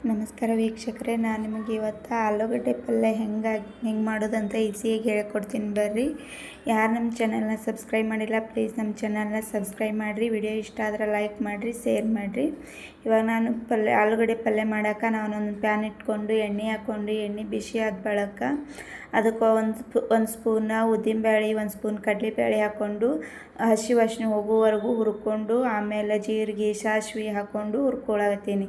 ನಮಸ್ಕಾರ ವೀಕ್ಷಕರೇ, ನಾನು ನಿಮಗೆ ಇವತ್ತು ಆಲೂಗಡ್ಡೆ ಪಲ್ಯ ಹೆಂಗೆ ಮಾಡೋದಂತ ಈಸಿಯಾಗಿ ಹೇಳ್ಕೊಡ್ತೀನಿ. ಬರ್ರಿ, ಯಾರು ನಮ್ಮ ಚಾನಲ್ನ ಸಬ್ಸ್ಕ್ರೈಬ್ ಮಾಡಿಲ್ಲ ಪ್ಲೀಸ್ ನಮ್ಮ ಚಾನಲ್ನ ಸಬ್ಸ್ಕ್ರೈಬ್ ಮಾಡಿರಿ. ವಿಡಿಯೋ ಇಷ್ಟ ಆದರೆ ಲೈಕ್ ಮಾಡಿರಿ, ಶೇರ್ ಮಾಡಿರಿ. ಇವಾಗ ನಾನು ಆಲೂಗಡ್ಡೆ ಪಲ್ಯ ಮಾಡೋಕೆ ನಾನೊಂದು ಪ್ಯಾನ್ ಇಟ್ಕೊಂಡು ಎಣ್ಣೆ ಹಾಕ್ಕೊಂಡು ಎಣ್ಣೆ ಬಿಸಿ ಆದ ಬಳಿಕ ಅದಕ್ಕೆ ಒಂದು ಸ್ಪೂನ್ ಉದ್ದಿನಬೇಳೆ, ಒಂದು ಸ್ಪೂನ್ ಕಡಲೆಬೇಳೆ ಹಾಕ್ಕೊಂಡು ಹಸಿ ವಾಸನೆ ಹೋಗುವವರೆಗೂ ಹುರ್ಕೊಂಡು ಆಮೇಲೆ ಜೀರಿಗೆ ಸಾಸಿವೆ ಹಾಕ್ಕೊಂಡು ಹುರ್ಕೊಳಕತ್ತೀನಿ.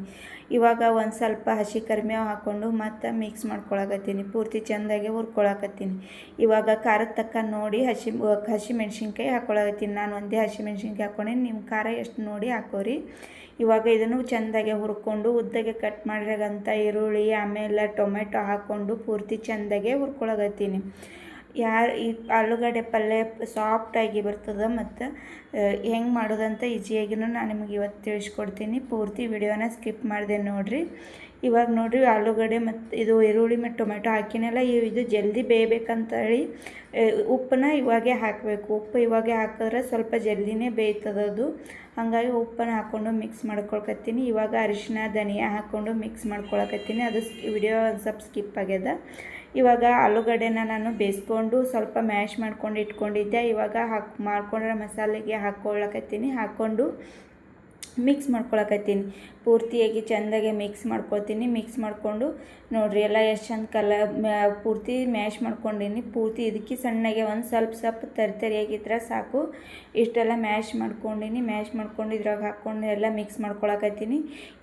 ಇವಾಗ ಒಂದು ಸ್ವಲ್ಪ ಹಸಿ ಕರಿಬೇವು ಹಾಕ್ಕೊಂಡು ಮತ್ತು ಮಿಕ್ಸ್ ಮಾಡ್ಕೊಳಕತ್ತೀನಿ. ಪೂರ್ತಿ ಚೆಂದಾಗಿ ಹುರ್ಕೊಳಕತ್ತೀನಿ. ಇವಾಗ ಖಾರದ ತಕ್ಕ ನೋಡಿ ಹಸಿ ಮೆಣಸಿನ್ಕಾಯಿ ಹಾಕ್ಕೊಳಕತ್ತೀನಿ. ನಾನು ಒಂದೇ ಹಸಿ ಮೆಣಸಿನ್ಕಾಯಿ ಹಾಕ್ಕೊಂಡೆ, ನಿಮ್ಮ ಖಾರ ಎಷ್ಟು ನೋಡಿ ಹಾಕೋರಿ. ಇವಾಗ ಇದನ್ನು ಚೆಂದಾಗಿ ಹುರ್ಕೊಂಡು ಉದ್ದಗೆ ಕಟ್ ಮಾಡಿರೋಂಥ ಈರುಳ್ಳಿ ಆಮೇಲೆ ಟೊಮೆಟೊ ಹಾಕ್ಕೊಂಡು ಪೂರ್ತಿ ಚೆಂದಾಗೆ ಹುರ್ಕೊಳಕತ್ತೀನಿ. ಈ ಆಲೂಗಡ್ಡೆ ಪಲ್ಯ ಸಾಫ್ಟಾಗಿ ಬರ್ತದೆ ಮತ್ತು ಹೆಂಗೆ ಮಾಡೋದಂತ ಈಸಿಯಾಗಿನೂ ನಾನು ನಿಮಗೆ ಇವತ್ತು ತಿಳಿಸ್ಕೊಡ್ತೀನಿ. ಪೂರ್ತಿ ವಿಡಿಯೋನ ಸ್ಕಿಪ್ ಮಾಡಿದೆ ನೋಡಿರಿ. ಇವಾಗ ನೋಡಿರಿ, ಆಲೂಗಡ್ಡೆ ಮತ್ತು ಇದು ಈರುಳ್ಳಿ ಮತ್ತು ಟೊಮೆಟೊ ಹಾಕಿನೆಲ್ಲ ಇದು ಜಲ್ದಿ ಬೇಯಬೇಕಂತೇಳಿ ಉಪ್ಪನ್ನ ಇವಾಗೇ ಹಾಕಬೇಕು. ಉಪ್ಪು ಇವಾಗೇ ಹಾಕಿದ್ರೆ ಸ್ವಲ್ಪ ಜಲ್ದಿನೇ ಬೇಯ್ತದದು. ಹಾಗಾಗಿ ಉಪ್ಪನ್ನು ಹಾಕ್ಕೊಂಡು ಮಿಕ್ಸ್ ಮಾಡ್ಕೊಳಕತ್ತೀನಿ. ಇವಾಗ ಅರಿಶಿನ ಧನಿಯಾ ಹಾಕ್ಕೊಂಡು ಮಿಕ್ಸ್ ಮಾಡ್ಕೊಳಕತ್ತೀನಿ. ಅದು ವಿಡಿಯೋ ಒಂದು ಸ್ವಲ್ಪ ಸ್ಕಿಪ್ ಆಗ್ಯದ. ಇವಾಗ ಆಲೂಗಡ್ಡೆನ ನಾನು ಬೇಯಿಸ್ಕೊಂಡು ಸ್ವಲ್ಪ ಮ್ಯಾಶ್ ಮಾಡ್ಕೊಂಡು ಇಟ್ಕೊಂಡಿದ್ದೆ. ಇವಾಗ ಮಾಡ್ಕೊಂಡ್ರೆ ಮಸಾಲೆಗೆ ಹಾಕ್ಕೊಳಕತ್ತೀನಿ. ಹಾಕ್ಕೊಂಡು ಮಿಕ್ಸ್ ಮಾಡ್ಕೊಳಕತ್ತೀನಿ. ಪೂರ್ತಿಯಾಗಿ ಚೆಂದಾಗಿ ಮಿಕ್ಸ್ ಮಾಡ್ಕೊತೀನಿ. ಮಿಕ್ಸ್ ಮಾಡಿಕೊಂಡು ನೋಡಿರಿ ಎಲ್ಲ ಎಷ್ಟು ಚಂದ ಪೂರ್ತಿ ಮ್ಯಾಶ್ ಮಾಡ್ಕೊಂಡೀನಿ. ಪೂರ್ತಿ ಇದಕ್ಕೆ ಸಣ್ಣಗೆ ಒಂದು ಸ್ವಲ್ಪ ತರಿಯಾಗಿದ್ರೆ ಸಾಕು. ಇಷ್ಟೆಲ್ಲ ಮ್ಯಾಶ್ ಮಾಡ್ಕೊಂಡೀನಿ. ಮ್ಯಾಶ್ ಮಾಡ್ಕೊಂಡು ಇದ್ರಾಗ ಹಾಕ್ಕೊಂಡು ಎಲ್ಲ ಮಿಕ್ಸ್ ಮಾಡ್ಕೊಳಕತ್ತೀನಿ.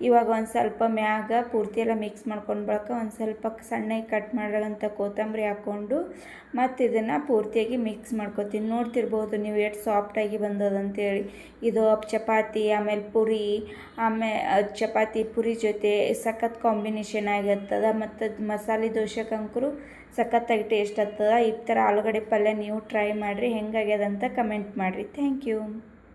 ಇವಾಗ ಒಂದು ಸ್ವಲ್ಪ ಮ್ಯಾಗ ಪೂರ್ತಿ ಎಲ್ಲ ಮಿಕ್ಸ್ ಮಾಡ್ಕೊಂಡು ಬಳಕ ಒಂದು ಸ್ವಲ್ಪ ಸಣ್ಣಗೆ ಕಟ್ ಮಾಡಿರೋಂಥ ಕೊತ್ತಂಬರಿ ಹಾಕ್ಕೊಂಡು ಮತ್ತು ಇದನ್ನು ಪೂರ್ತಿಯಾಗಿ ಮಿಕ್ಸ್ ಮಾಡ್ಕೊತೀನಿ. ನೋಡ್ತಿರ್ಬೋದು ನೀವು ಎಷ್ಟು ಸಾಫ್ಟಾಗಿ ಬಂದದಂತೇಳಿ. ಇದು ಚಪಾತಿ ಆಮೇಲೆ ಪುರಿ ಚಪಾತಿ ಪುರಿ ಜೊತೆ ಸಖತ್ ಕಾಂಬಿನೇಷನ್ ಆಗಿರ್ತದೆ. ಮತ್ತು ಮಸಾಲೆ ದೋಸೆಗಂಕರು ಸಖತ್ತಾಗಿ ಟೇಸ್ಟ್ ಆಗ್ತದೆ. ಈ ಥರ ಆಲೂಗಡ್ಡೆ ಪಲ್ಯ ನೀವು ಟ್ರೈ ಮಾಡಿರಿ. ಹೆಂಗಾಗ್ಯದಂತ ಕಮೆಂಟ್ ಮಾಡಿರಿ. Thank you.